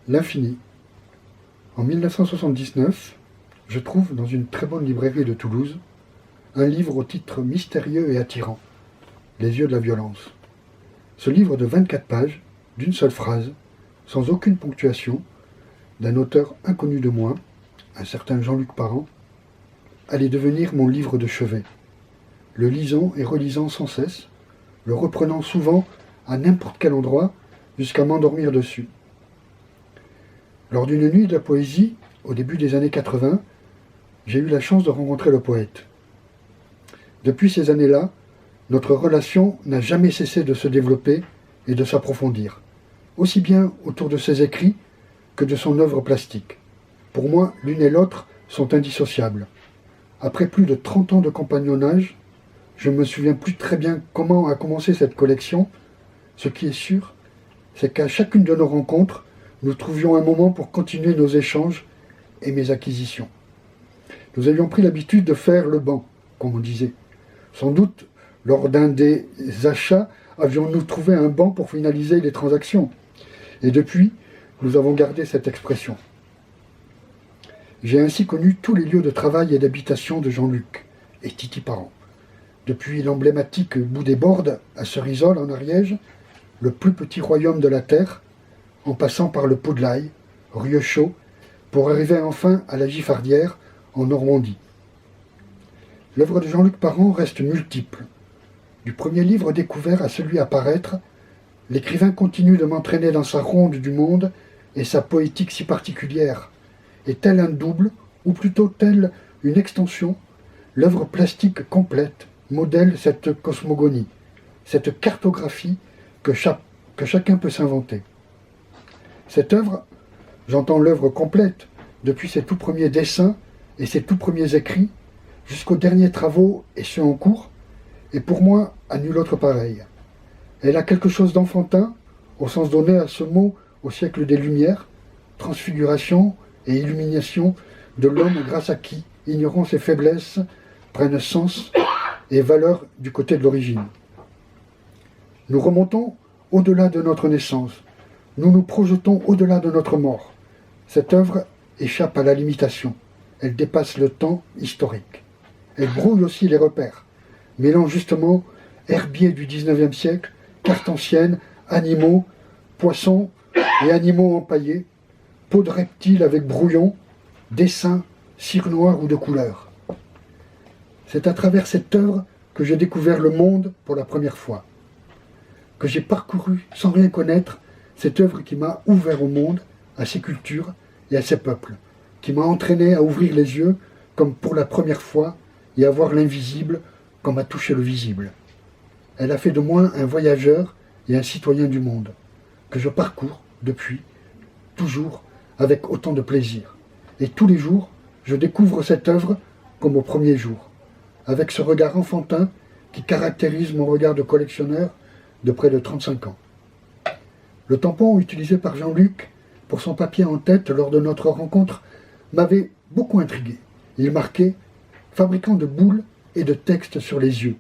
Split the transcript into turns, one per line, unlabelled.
L'infini. En 1979, je trouve dans une très bonne librairie de Toulouse un livre au titre mystérieux et attirant, Les yeux de la violence. Ce livre de 24 pages, d'une seule phrase, sans aucune ponctuation, d'un auteur inconnu de moi, un certain Jean-Luc Parent, allait devenir mon livre de chevet, le lisant et relisant sans cesse, le reprenant souvent à n'importe quel endroit jusqu'à m'endormir dessus. Lors d'une nuit de la poésie, au début des années 80, j'ai eu la chance de rencontrer le poète. Depuis ces années-là, notre relation n'a jamais cessé de se développer et de s'approfondir, aussi bien autour de ses écrits que de son œuvre plastique. Pour moi, l'une et l'autre sont indissociables. Après plus de 30 ans de compagnonnage, je ne me souviens plus très bien comment a commencé cette collection. Ce qui est sûr, c'est qu'à chacune de nos rencontres, nous trouvions un moment pour continuer nos échanges et mes acquisitions. Nous avions pris l'habitude de faire le banc, comme on disait. Sans doute, lors d'un des achats, avions-nous trouvé un banc pour finaliser les transactions. Et depuis, nous avons gardé cette expression. J'ai ainsi connu tous les lieux de travail et d'habitation de Jean-Luc et Titi Parent. Depuis l'emblématique Bout des Bordes à Cerisole en Ariège, le plus petit royaume de la terre, en passant par le Pot-de-l'Ail, Rieuchaud, pour arriver enfin à la Giffardière, en Normandie. L'œuvre de Jean-Luc Parent reste multiple. Du premier livre découvert à celui à paraître, l'écrivain continue de m'entraîner dans sa ronde du monde et sa poétique si particulière. Et tel un double, ou plutôt telle une extension, l'œuvre plastique complète modèle cette cosmogonie, cette cartographie que chacun peut s'inventer. Cette œuvre, j'entends l'œuvre complète, depuis ses tout premiers dessins et ses tout premiers écrits, jusqu'aux derniers travaux et ceux en cours, est pour moi à nul autre pareil. Elle a quelque chose d'enfantin, au sens donné à ce mot au siècle des Lumières, transfiguration et illumination de l'homme grâce à qui ignorance et faiblesse prennent sens et valeur du côté de l'origine. Nous remontons au-delà de notre naissance, nous nous projetons au-delà de notre mort. Cette œuvre échappe à la limitation, elle dépasse le temps historique. Elle brouille aussi les repères, mêlant justement herbiers du XIXe siècle, cartes anciennes, animaux, poissons et animaux empaillés, peau de reptiles avec brouillon, dessins, cire noire ou de couleur. C'est à travers cette œuvre que j'ai découvert le monde pour la première fois, que j'ai parcouru sans rien connaître, cette œuvre qui m'a ouvert au monde, à ses cultures et à ses peuples, qui m'a entraîné à ouvrir les yeux comme pour la première fois et à voir l'invisible comme à toucher le visible. Elle a fait de moi un voyageur et un citoyen du monde, que je parcours depuis, toujours, avec autant de plaisir. Et tous les jours, je découvre cette œuvre comme au premier jour, avec ce regard enfantin qui caractérise mon regard de collectionneur de près de 35 ans. Le tampon utilisé par Jean-Luc pour son papier en tête lors de notre rencontre m'avait beaucoup intrigué. Il marquait « fabricant de boules et de textes sur les yeux ».